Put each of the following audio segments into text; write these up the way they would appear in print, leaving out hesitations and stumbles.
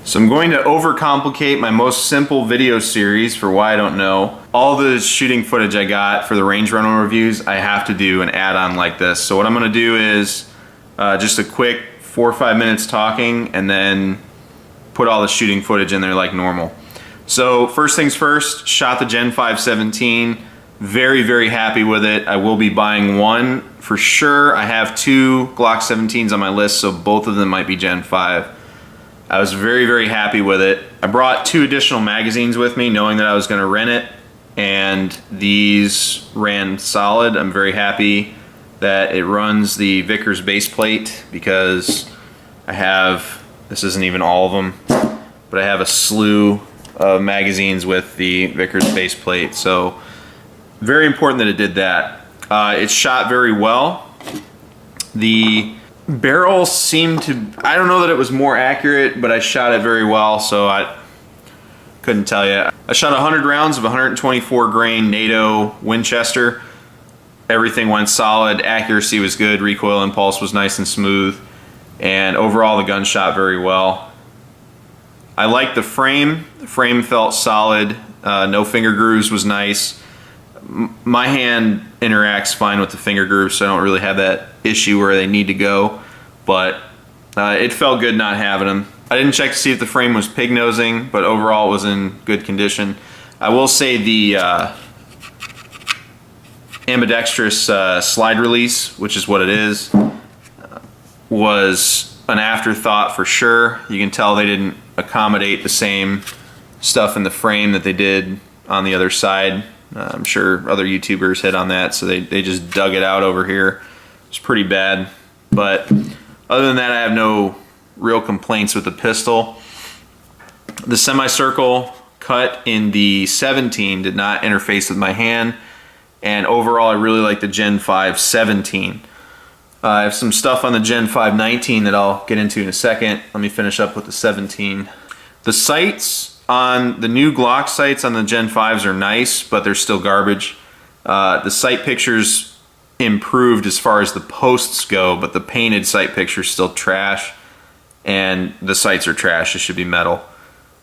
So I'm going to overcomplicate my most simple video series for why I don't know. All the shooting footage I got for the range rental reviews, I have to do an add-on like this. So what I'm gonna do is just a quick 4 or 5 minutes talking and then put all the shooting footage in there like normal. So first things first, shot the Gen 5 17. Very, very happy with it. I will be buying one for sure. I have 2 Glock 17s on my list, so both of them might be Gen 5. I was very, very happy with it. I brought 2 additional magazines with me, knowing that I was gonna rent it, and these ran solid. I'm very happy that it runs the Vickers base plate because I have, this isn't even all of them, but I have a slew of magazines with the Vickers base plate. So very important that it did that. It shot very well. The barrel seemed to, I don't know that it was more accurate, but I shot it very well, so I couldn't tell you. I shot 100 rounds of 124 grain NATO Winchester. Everything went solid, accuracy was good, recoil impulse was nice and smooth, and overall the gun shot very well. I liked the frame. The frame felt solid, no finger grooves was nice. My hand interacts fine with the finger grooves, so I don't really have that issue where they need to go, but it felt good not having them. I didn't check to see if the frame was pig nosing, but overall it was in good condition. I will say the ambidextrous slide release, which is what it is, was an afterthought for sure. You can tell they didn't accommodate the same stuff in the frame that they did on the other side. I'm sure other YouTubers hit on that, so they just dug it out over here. It's pretty bad, but other than that, I have no real complaints with the pistol. The semicircle cut in the 17 did not interface with my hand, and overall I really like the Gen 5 17. I have some stuff on the Gen 5 19 that I'll get into in a second. Let me finish up with the 17. The sights on the new Glock sights on the Gen 5s are nice, but they're still garbage. The sight pictures improved as far as the posts go, but the painted sight picture's still trash, and the sights are trash. It should be metal.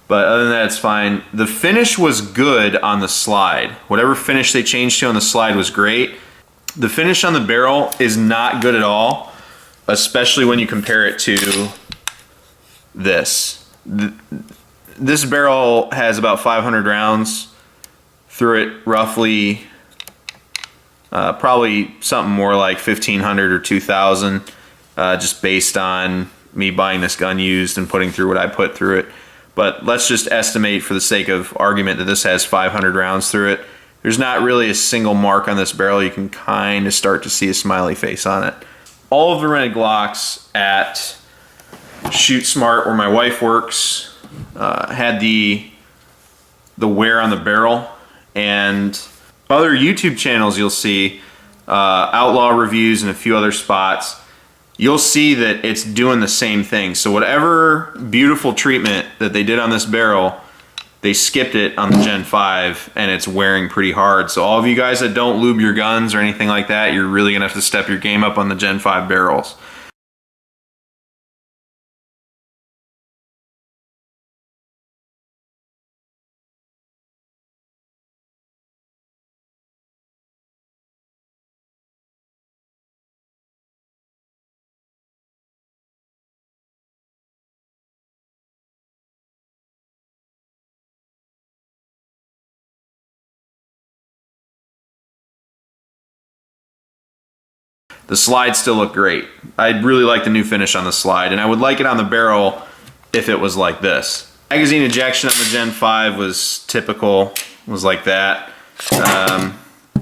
But other than that, it's fine. The finish was good on the slide. Whatever finish they changed to on the slide was great. The finish on the barrel is not good at all, especially when you compare it to this. This barrel has about 500 rounds through it, roughly, probably something more like 1,500 or 2,000, just based on me buying this gun used and putting through what I put through it. But let's just estimate for the sake of argument that this has 500 rounds through it. There's not really a single mark on this barrel. You can kind of start to see a smiley face on it. All of the rented Glocks at Shoot Smart, where my wife works, had the wear on the barrel, and other YouTube channels you'll see, Outlaw Reviews and a few other spots, you'll see that it's doing the same thing. So whatever beautiful treatment that they did on this barrel, they skipped it on the Gen 5, and it's wearing pretty hard. So all of you guys that don't lube your guns or anything like that, you're really gonna have to step your game up on the Gen 5 barrels. The slide still look great. I'd really like the new finish on the slide, and I would like it on the barrel if it was like this. Magazine ejection on the Gen 5 was typical, was like that.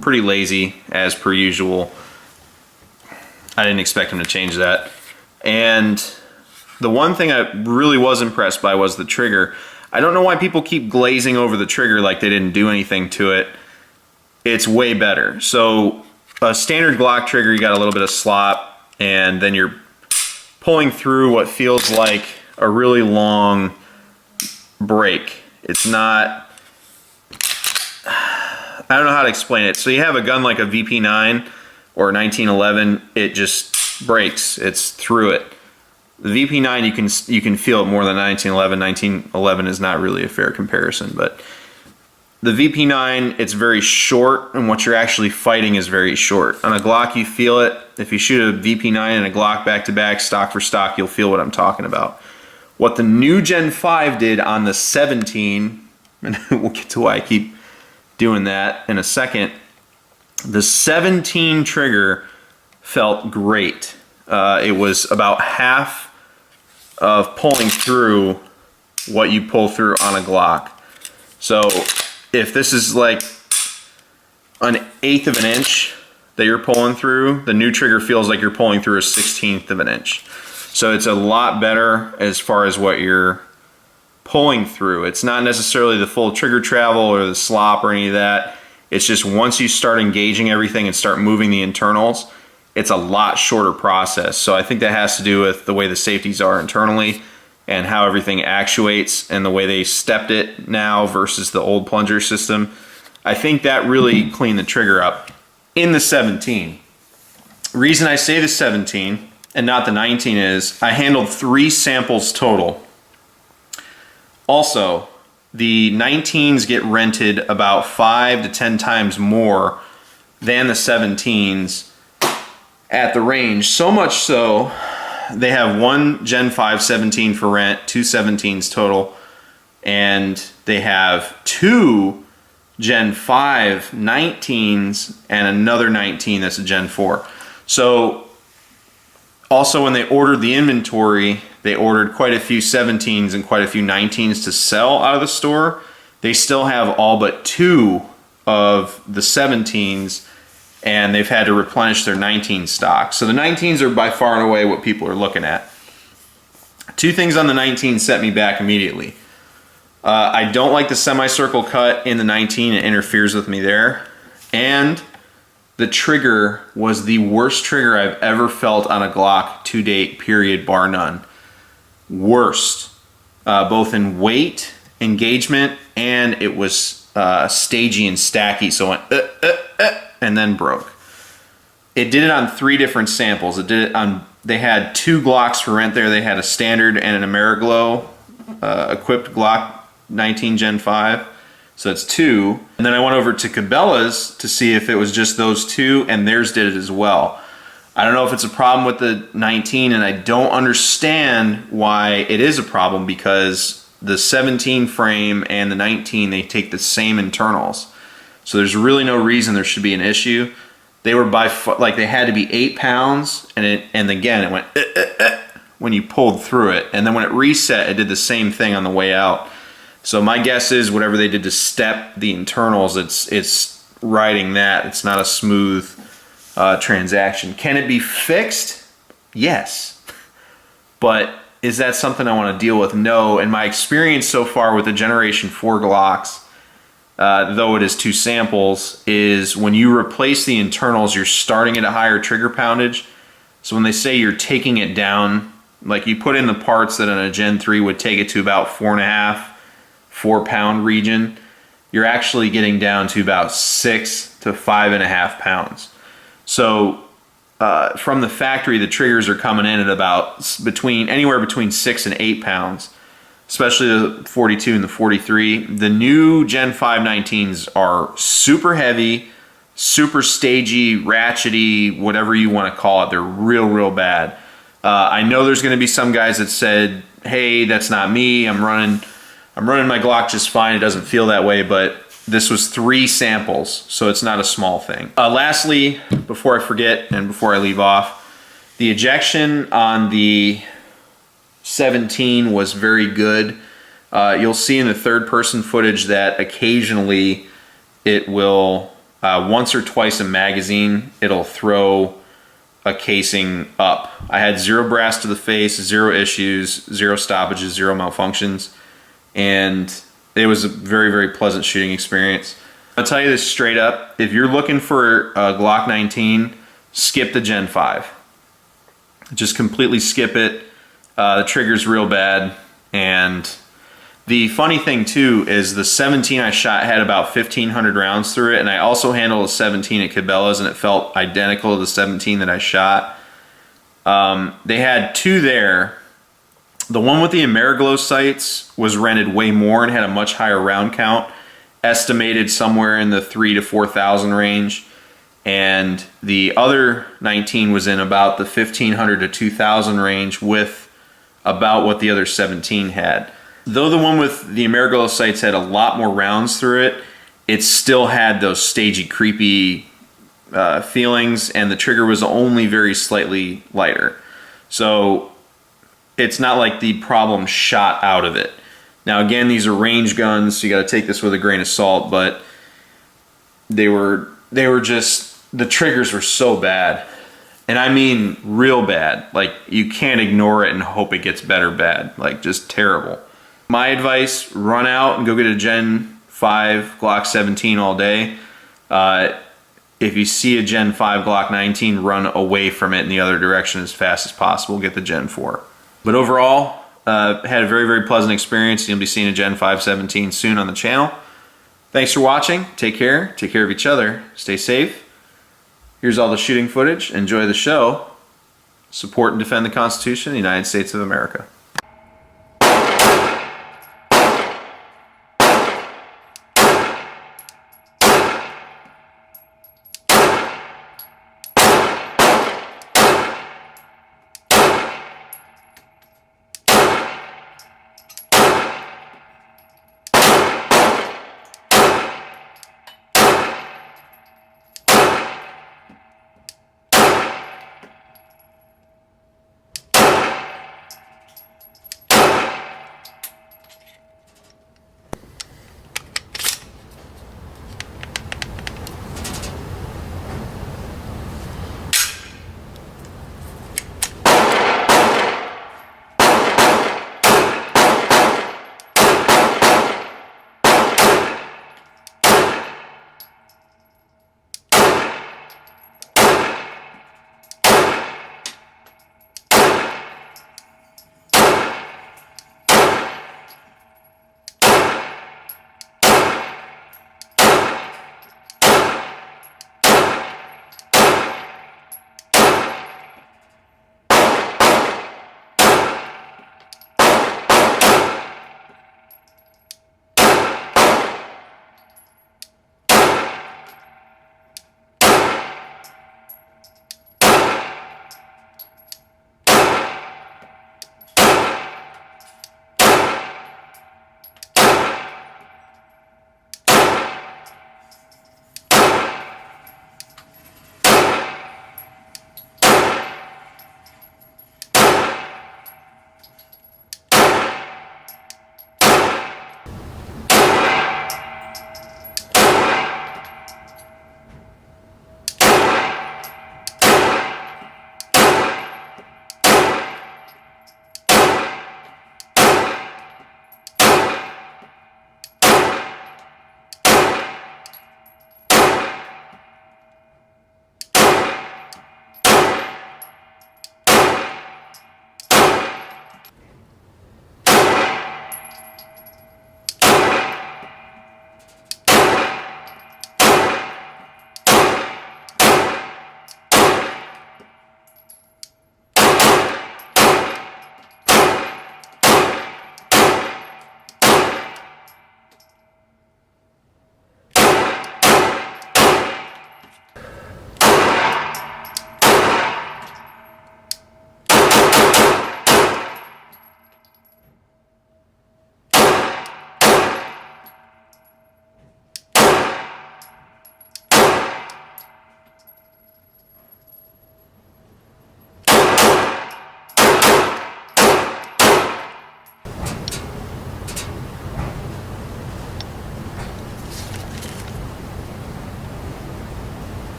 Pretty lazy, as per usual. I didn't expect them to change that. And the one thing I really was impressed by was the trigger. I don't know why people keep glazing over the trigger like they didn't do anything to it. It's way better. So a standard Glock trigger, you got a little bit of slop, and then you're pulling through what feels like a really long break. It's not, I don't know how to explain it. So you have a gun like a VP9 or 1911, it just breaks, it's through it. The VP9, you can feel it more than 1911. 1911 is not really a fair comparison, but the VP9, it's very short, and what you're actually fighting is very short. On a Glock, you feel it. If you shoot a VP9 and a Glock back-to-back, stock for stock, you'll feel what I'm talking about. What the new Gen 5 did on the 17, and we'll get to why I keep doing that in a second, the 17 trigger felt great. It was about half of pulling through what you pull through on a Glock. So if this is like an 1/8 of an inch that you're pulling through, the new trigger feels like you're pulling through a 1/16 of an inch. So it's a lot better as far as what you're pulling through. It's not necessarily the full trigger travel or the slop or any of that. It's just once you start engaging everything and start moving the internals, it's a lot shorter process. So I think that has to do with the way the safeties are internally and how everything actuates and the way they stepped it now versus the old plunger system. I think that really cleaned the trigger up in the 17. Reason I say the 17 and not the 19 is I handled 3 samples total. Also, the 19s get rented about 5 to 10 times more than the 17s at the range. So much so, they have one Gen 5 17 for rent, 2 17s total, and they have 2 Gen 5 19s and another 19 that's a Gen 4. So also when they ordered the inventory, they ordered quite a few 17s and quite a few 19s to sell out of the store. They still have all but 2 of the 17s, and they've had to replenish their 19 stock. So the 19s are by far and away what people are looking at. 2 things on the 19 set me back immediately. I don't like the semicircle cut in the 19, it interferes with me there. And the trigger was the worst trigger I've ever felt on a Glock to date, period, bar none. Worst, both in weight, engagement, and it was stagey and stacky, so it went and then broke. It did it on 3 different samples. It did it on, they had 2 Glocks for rent there. They had a standard and an Ameriglow equipped Glock 19 Gen 5. So that's 2. And then I went over to Cabela's to see if it was just those 2, and theirs did it as well. I don't know if it's a problem with the 19, and I don't understand why it is a problem, because the 17 frame and the 19, they take the same internals. So there's really no reason there should be an issue. They were like they had to be 8 pounds, and again it went when you pulled through it, and then when it reset, it did the same thing on the way out. So my guess is whatever they did to step the internals, it's riding that. It's not a smooth transaction. Can it be fixed? Yes. But is that something I want to deal with? No. And my experience so far with the Generation 4 Glocks, though it is 2 samples, is when you replace the internals, you're starting at a higher trigger poundage. So when they say you're taking it down, like you put in the parts that on a Gen 3 would take it to about 4.5, 4 pound region, you're actually getting down to about 6 to 5.5 pounds. So from the factory, the triggers are coming in at about anywhere between 6 and 8 pounds, especially the 42 and the 43. The new Gen 5 19s are super heavy, super stagey, ratchety, whatever you want to call it. They're real bad. I know there's going to be some guys that said, hey, that's not me, I'm running my Glock just fine, it doesn't feel that way, but this was 3 samples, so it's not a small thing. Lastly, before I forget and before I leave off, the ejection on the 17 was very good. You'll see in the third person footage that occasionally it will, once or twice a magazine, it'll throw a casing up. I had 0 brass to the face, 0 issues, 0 stoppages, 0 malfunctions, and it was a very pleasant shooting experience. I'll tell you this straight up, if you're looking for a Glock 19, skip the Gen 5. Just completely skip it. The trigger's real bad, and the funny thing too is the 17 I shot had about 1,500 rounds through it, and I also handled a 17 at Cabela's, and it felt identical to the 17 that I shot. They had 2 there, The one with the Ameriglow sights was rented way more and had a much higher round count, estimated somewhere in the 3,000 to 4,000 range. And the other 19 was in about the 1,500 to 2,000 range with about what the other 17 had. Though the one with the Ameriglow sights had a lot more rounds through it, it still had those stagey, creepy feelings, and the trigger was only very slightly lighter. So it's not like the problem shot out of it. Now again, these are range guns, so you got to take this with a grain of salt, but they were just, the triggers were so bad. And I mean real bad. Like, you can't ignore it and hope it gets better bad. Like, just terrible. My advice, run out and go get a Gen 5 Glock 17 all day. If you see a Gen 5 Glock 19, run away from it in the other direction as fast as possible. Get the Gen 4. But overall, had a very, very pleasant experience. You'll be seeing a Gen 5 17 soon on the channel. Thanks for watching. Take care. Take care of each other. Stay safe. Here's all the shooting footage. Enjoy the show. Support and defend the Constitution of the United States of America.